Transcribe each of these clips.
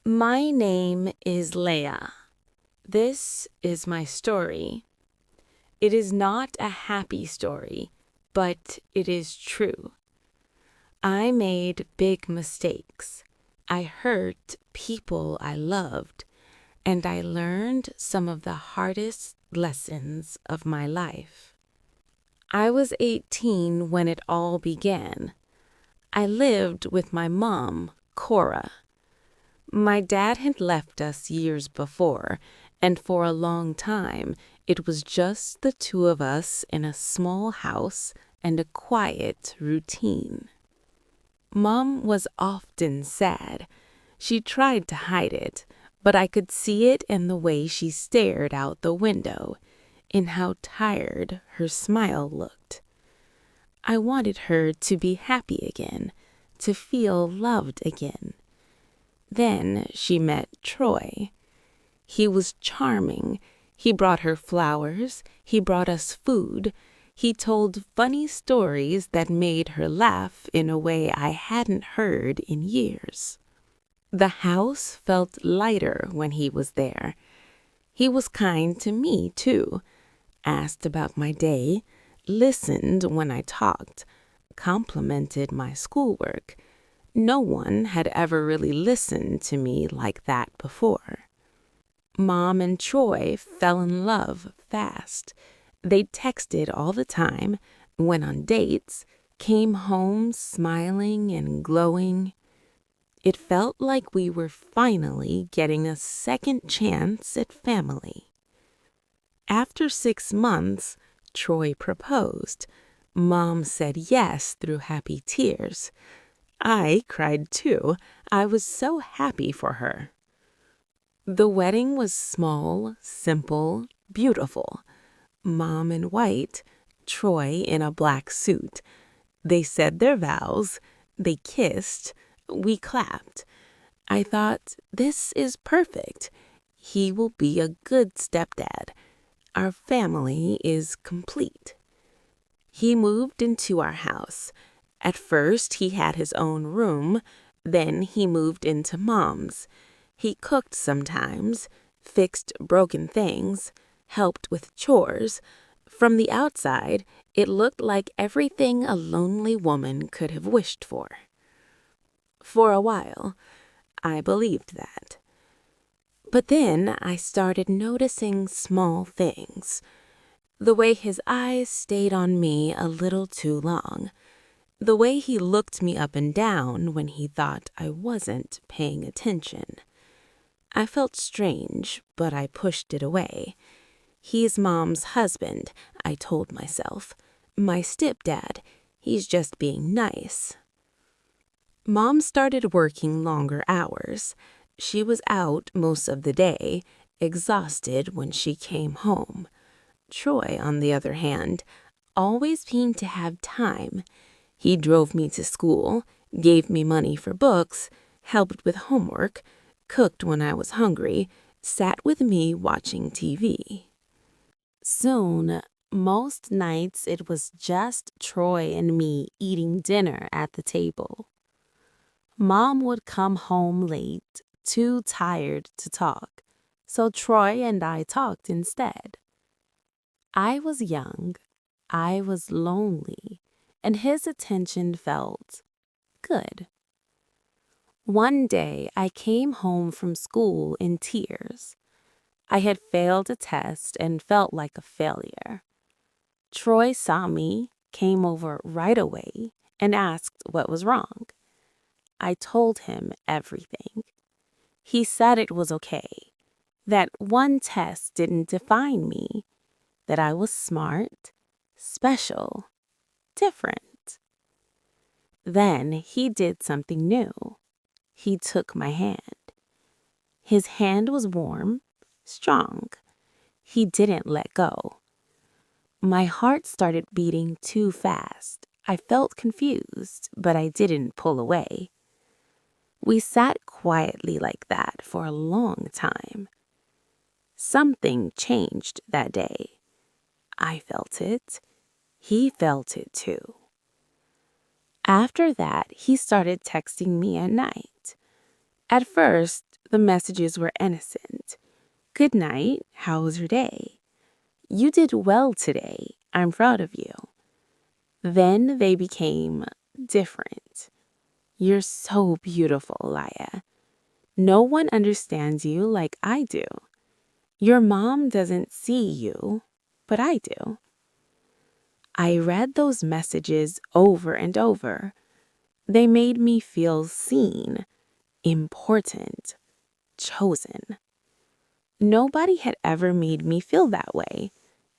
My name is Leah. This is my story. It is not a happy story, but it is true. I made big mistakes. I hurt people I loved, and I learned some of the hardest lessons of my life. I was 18 when it all began. I lived with my mom, Cora. My dad had left us years before, and for a long time it was just the two of us in a small house and a quiet routine. Mom was often sad. She tried to hide it, but I could see it in the way she stared out the window, in how tired her smile looked. I wanted her to be happy again, to feel loved again. Then she met Troy. He was charming. He brought her flowers. He brought us food. He told funny stories that made her laugh in a way I hadn't heard in years. The house felt lighter when he was there. He was kind to me, too. Asked about my day, listened when I talked, complimented my schoolwork. No one had ever really listened to me like that before. Mom and Troy fell in love fast. They texted all the time, went on dates, came home smiling and glowing. It felt like we were finally getting a second chance at family. After 6 months, Troy proposed. Mom said yes through happy tears. I cried too. I was so happy for her. The wedding was small, simple, beautiful. Mom in white, Troy in a black suit. They said their vows. They kissed. We clapped. I thought, this is perfect. He will be a good stepdad. Our family is complete. He moved into our house. At first, he had his own room. Then he moved into Mom's. He cooked sometimes, fixed broken things, helped with chores. From the outside, it looked like everything a lonely woman could have wished for. For a while, I believed that. But then I started noticing small things. The way his eyes stayed on me a little too long. The way he looked me up and down when he thought I wasn't paying attention. I felt strange, but I pushed it away. He's Mom's husband, I told myself. My stepdad, he's just being nice. Mom started working longer hours. She was out most of the day, exhausted when she came home. Troy, on the other hand, always seemed to have time. He drove me to school, gave me money for books, helped with homework, cooked when I was hungry, sat with me watching TV. Soon, most nights it was just Troy and me eating dinner at the table. Mom would come home late, too tired to talk, so Troy and I talked instead. I was young, I was lonely, and his attention felt good. One day, I came home from school in tears. I had failed a test and felt like a failure. Troy saw me, came over right away, and asked what was wrong. I told him everything. He said it was okay, that one test didn't define me, that I was smart, special, different. Then he did something new. He took my hand. His hand was warm, strong. He didn't let go. My heart started beating too fast. I felt confused, but I didn't pull away. We sat quietly like that for a long time. Something changed that day. I felt it. He felt it too. After that, he started texting me at night. At first, The messages were innocent. Good night, how was your day? You did well today, I'm proud of you. Then they became different. You're so beautiful, Laya. No one understands you like I do. Your mom doesn't see you, but I do. I read those messages over and over. They made me feel seen, important, chosen. Nobody had ever made me feel that way,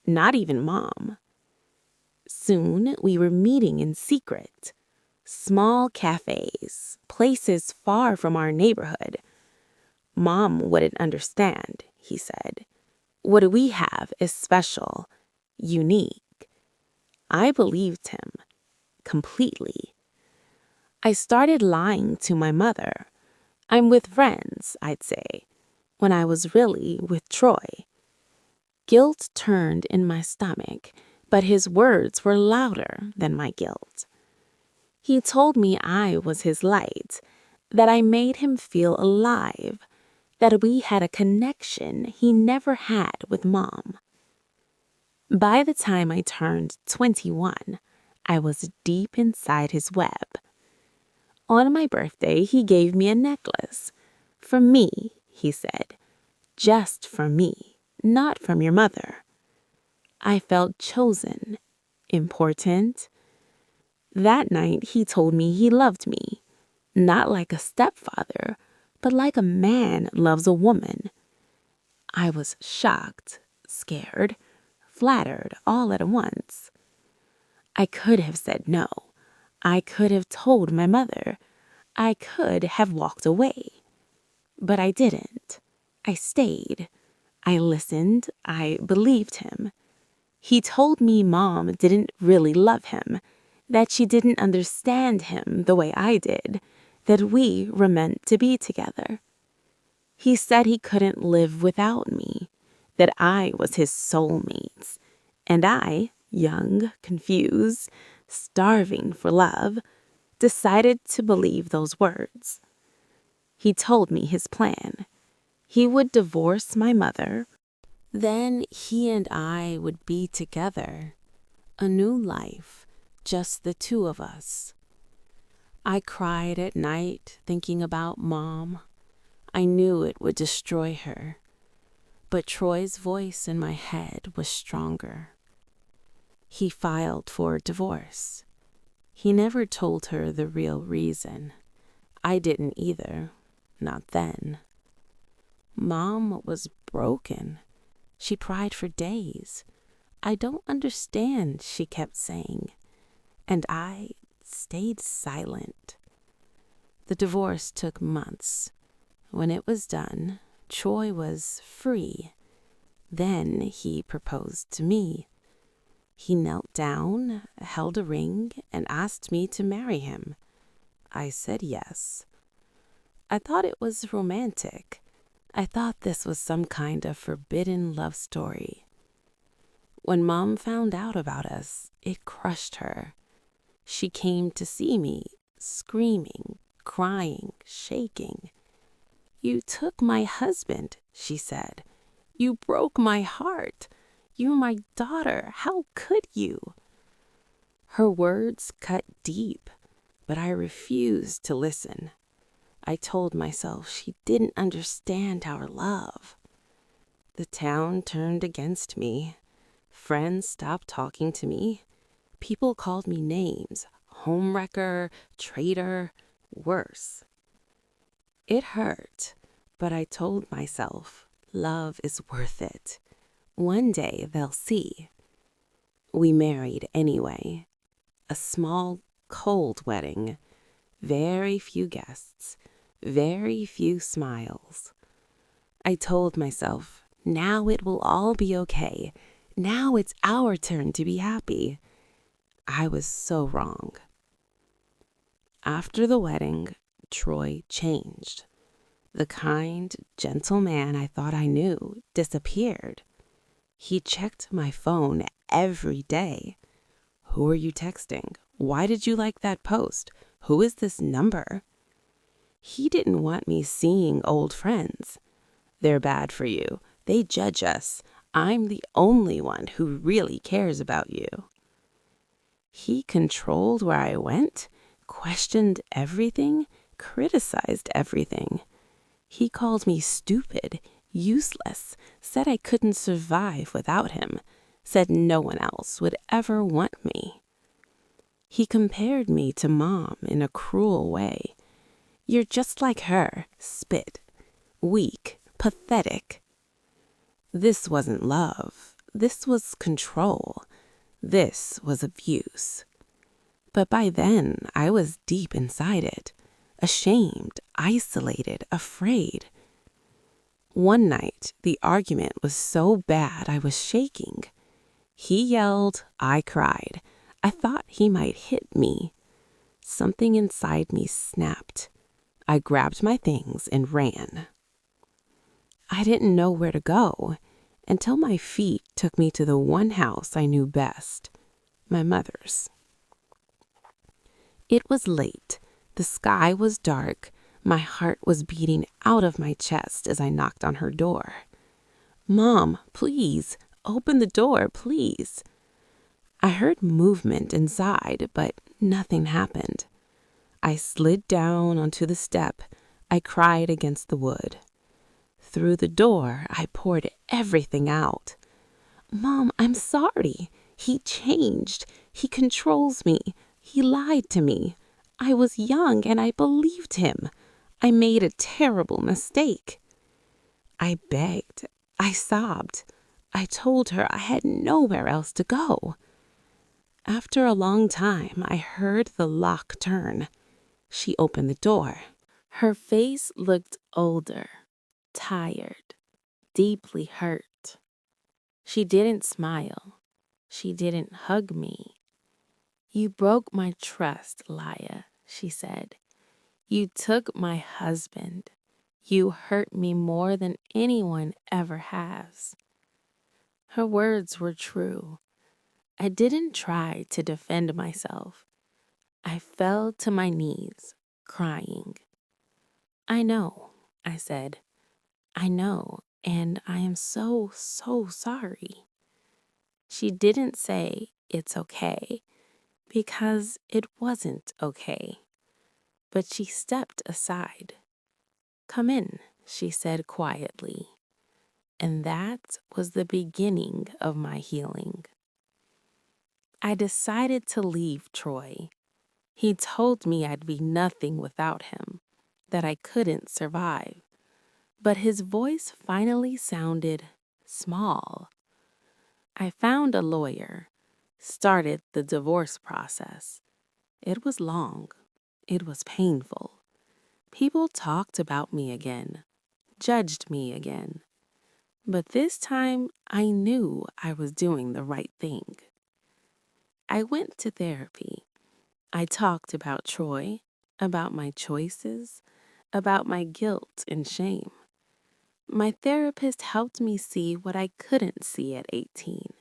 not even Mom. Soon we were meeting in secret. Small cafes, places far from our neighborhood. Mom wouldn't understand, he said. What we have is special, unique. I believed him completely. I started lying to my mother. I'm with friends, I'd say, when I was really with Troy. Guilt turned in my stomach, but his words were louder than my guilt. He told me I was his light, that I made him feel alive, that we had a connection he never had with Mom. By the time I turned 21, I was deep inside his web. On my birthday, he gave me a necklace. For me, he said. Just for me, not from your mother. I felt chosen, important. That night, he told me he loved me, not like a stepfather, but like a man loves a woman. I was shocked, scared, flattered all at once. I could have said no. I could have told my mother. I could have walked away. But I didn't. I stayed. I listened. I believed him. He told me Mom didn't really love him, that she didn't understand him the way I did, that we were meant to be together. He said he couldn't live without me, that I was his soulmate, and I, young, confused, starving for love, decided to believe those words. He told me his plan. He would divorce my mother. Then he and I would be together. A new life, just the two of us. I cried at night thinking about Mom. I knew it would destroy her. But Troy's voice in my head was stronger. He filed for divorce. He never told her the real reason. I didn't either, not then. Mom was broken. She cried for days. I don't understand, she kept saying. And I stayed silent. The divorce took months. When it was done, Troy was free. Then he proposed to me. He knelt down, held a ring, and asked me to marry him. I said yes. I thought it was romantic. I thought this was some kind of forbidden love story. When Mom found out about us, it crushed her. She came to see me, screaming, crying, shaking. You took my husband, she said. You broke my heart. You're my daughter. How could you? Her words cut deep, but I refused to listen. I told myself she didn't understand our love. The town turned against me. Friends stopped talking to me. People called me names, homewrecker, traitor, worse. It hurt, but I told myself love is worth it. One day they'll see. We married anyway. A small, cold wedding. Very few guests. Very few smiles. I told myself, now it will all be okay. Now it's our turn to be happy. I was so wrong. After the wedding, Troy changed. The kind, gentle man I thought I knew disappeared. He checked my phone every day. Who are you texting? Why did you like that post? Who is this number? He didn't want me seeing old friends. They're bad for you. They judge us. I'm the only one who really cares about you. He controlled where I went, questioned everything, criticized everything. He called me stupid, useless, said I couldn't survive without him, said no one else would ever want me. He compared me to Mom in a cruel way. You're just like her, spit, weak, pathetic. This wasn't love. This was control. This was abuse. But by then, I was deep inside it, ashamed, isolated, afraid. One night, the argument was so bad I was shaking. He yelled, I cried. I thought he might hit me. Something inside me snapped. I grabbed my things and ran. I didn't know where to go until my feet took me to the one house I knew best, my mother's. It was late. The sky was dark. My heart was beating out of my chest as I knocked on her door. Mom, please, open the door, please. I heard movement inside, but nothing happened. I slid down onto the step. I cried against the wood. Through the door, I poured everything out. Mom, I'm sorry. He changed. He controls me. He lied to me. I was young and I believed him. I made a terrible mistake. I begged. I sobbed. I told her I had nowhere else to go. After a long time, I heard the lock turn. She opened the door. Her face looked older, tired, deeply hurt. She didn't smile. She didn't hug me. You broke my trust, Laya, she said. You took my husband. You hurt me more than anyone ever has. Her words were true. I didn't try to defend myself. I fell to my knees, crying. I know, I said. I know, and I am so, so sorry. She didn't say it's okay, because it wasn't okay. But she stepped aside. Come in, she said quietly. And that was the beginning of my healing. I decided to leave Troy. He told me I'd be nothing without him, that I couldn't survive. But his voice finally sounded small. I found a lawyer, started the divorce process. It was long. It was painful. People talked about me again, judged me again. But this time, I knew I was doing the right thing. I went to therapy. I talked about Troy, about my choices, about my guilt and shame. My therapist helped me see what I couldn't see at 18.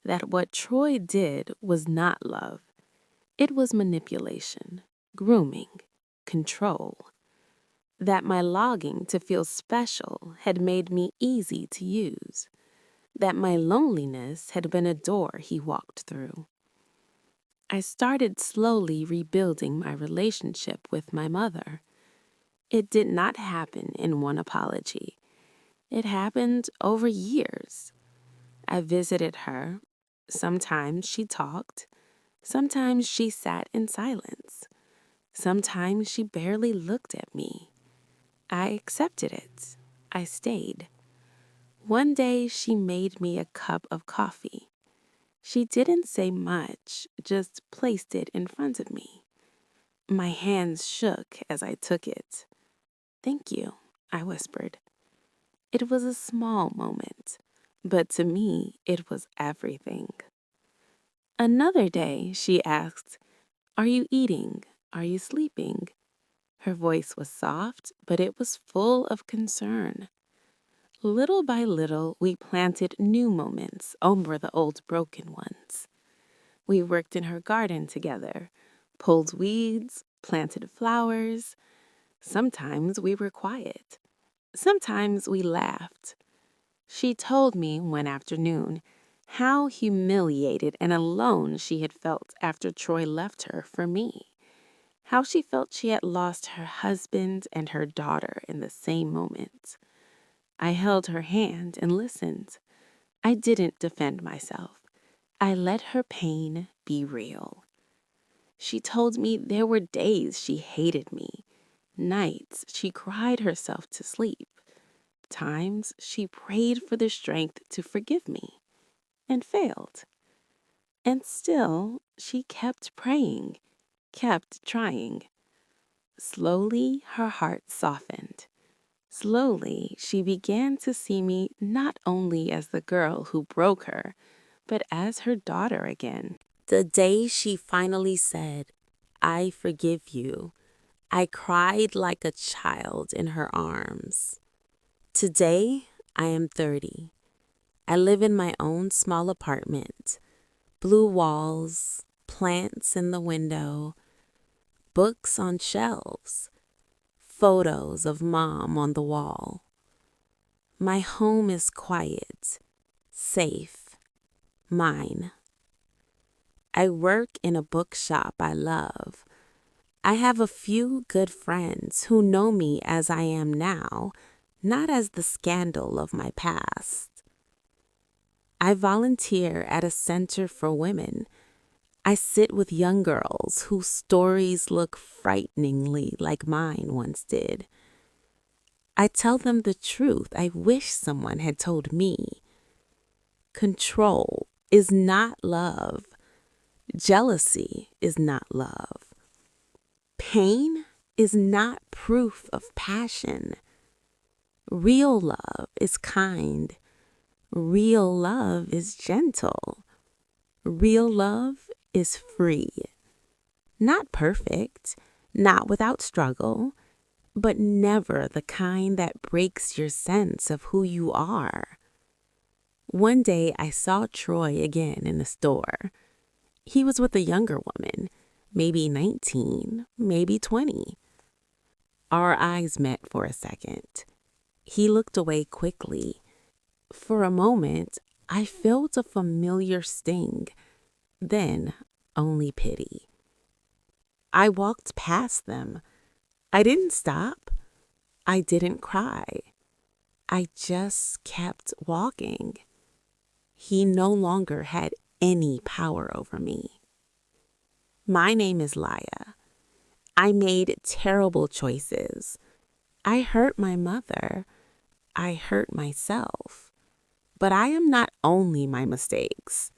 That what Troy did was not love. It was manipulation, grooming, control. That my longing to feel special had made me easy to use. That my loneliness had been a door he walked through. I started slowly rebuilding my relationship with my mother. It did not happen in one apology. It happened over years. I visited her. Sometimes she talked. Sometimes she sat in silence. Sometimes she barely looked at me. I accepted it. I stayed. One day she made me a cup of coffee. She didn't say much, just placed it in front of me. My hands shook as I took it. Thank you, I whispered. It was a small moment, but to me it was everything. Another day she asked, Are you eating? Are you sleeping? Her voice was soft, but it was full of concern. Little by little, we planted new moments over the old broken ones. We worked in her garden together, pulled weeds, planted flowers. Sometimes we were quiet. Sometimes we laughed. She told me one afternoon how humiliated and alone she had felt after Troy left her for me. How she felt she had lost her husband and her daughter in the same moment. I held her hand and listened. I didn't defend myself. I let her pain be real. She told me there were days she hated me, nights she cried herself to sleep, times she prayed for the strength to forgive me and failed. And still, she kept praying, kept trying. Slowly, her heart softened. Slowly, she began to see me not only as the girl who broke her, but as her daughter again. The day she finally said, "I forgive you," I cried like a child in her arms. Today, I am 30. I live in my own small apartment. Blue walls, plants in the window, books on shelves, photos of Mom on the wall. My home is quiet, safe, mine. I work in a bookshop I love. I have a few good friends who know me as I am now, not as the scandal of my past. I volunteer at a center for women. I sit with young girls whose stories look frighteningly like mine once did. I tell them the truth I wish someone had told me. Control is not love. Jealousy is not love. Pain is not proof of passion. Real love is kind. Real love is gentle. Real love is free. Not perfect, not without struggle, but never the kind that breaks your sense of who you are. One day I saw Troy again in the store. He was with a younger woman, maybe 19, maybe 20. Our eyes met for a second. He looked away quickly. For a moment, I felt a familiar sting, then only pity. I walked past them. I didn't stop. I didn't cry. I just kept walking. He no longer had any power over me. My name is Laya. I made terrible choices. I hurt my mother. I hurt myself. But I am not only my mistakes.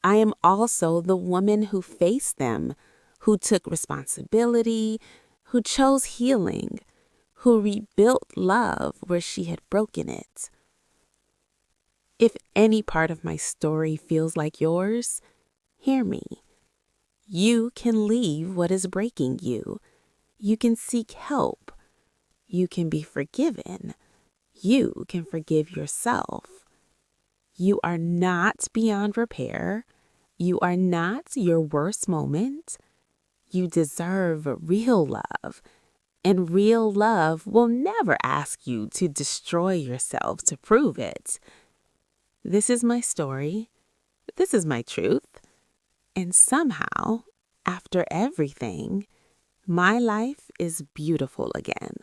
I am also the woman who faced them, who took responsibility, who chose healing, who rebuilt love where she had broken it. If any part of my story feels like yours, hear me. You can leave what is breaking you. You can seek help. You can be forgiven. You can forgive yourself. You are not beyond repair. You are not your worst moment. You deserve real love. And real love will never ask you to destroy yourself to prove it. This is my story. This is my truth. And somehow, after everything, my life is beautiful again.